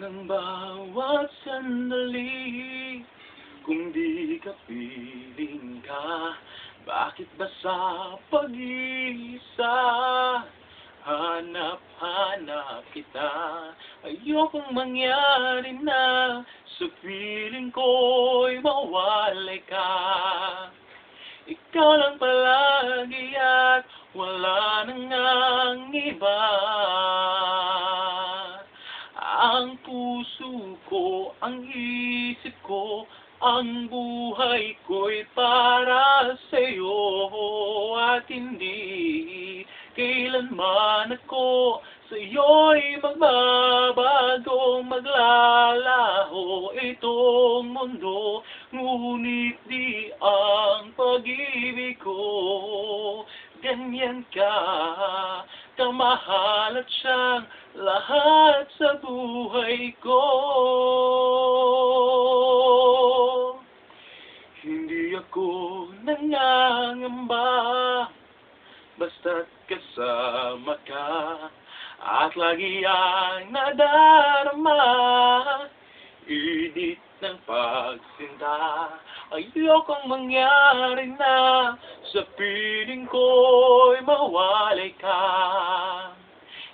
ang bawat sandali. Kung di ka piling ka, bakit ba sa pag-iisa? Hanap-hanap kita. Ayokong mangyari na sa piling ko'y mawalay ka. Ikaw lang palagi at wala nang ang iba. Ang puso ko, ang isip ko, ang buhay ko'y para sa'yo. At hindi kailanman ako sa'yo'y magbabago, maglalaho itong mundo. Ngunit di ang pag-ibig ko ganyan ka kamahal at siyang lahat sa buhay ko. Hindi ako nangangamba, basta't kasama ka, at lagi ang nadarama, init ng pagsinta. Ayokong mangyari na sa piling ko'y mawalay ka.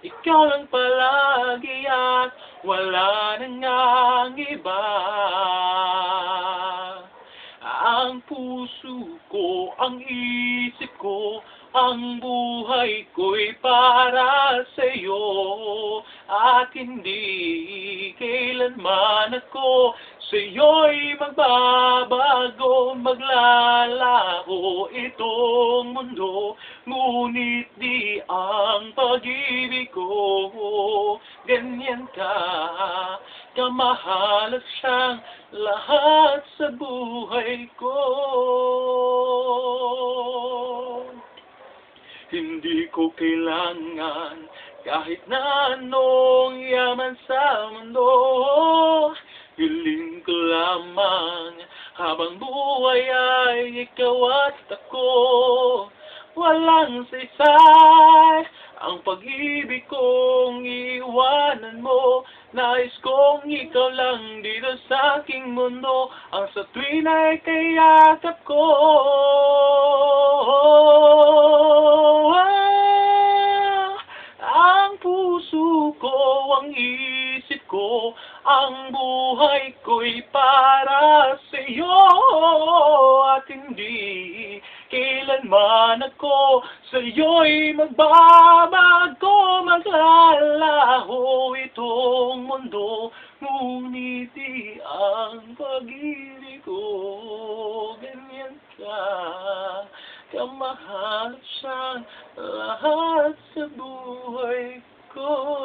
Ikaw lang palagi at wala nang ang iba. Ang puso ko, ang isip ko, ang buhay ko'y para sa'yo. At hindi kailanman ako sa'yo'y magbabago, maglalaho itong mundo. Ngunit di ang pag-ibig ko ganyan ka kamahal at siyang lahat sa buhay ko. Hindi ko kailangan kahit na anong yaman sa mundo. Hiling ko lamang habang buhay ay ikaw at ako. Walang saysay ang pag-ibig kong iwanan mo. Nais kong ikaw lang dito sa aking mundo, ang sa tuwin ay kayakap ko. Ang puso ko, ang isip ko, ang buhay ko'y para sa'yo. At hindi kailanman ako sa'yo'y magbabago, maglalaho itong mundo. Ngunit di ang pag-ibig ko ganyan ka kamahal siyang lahat sa buhay ko.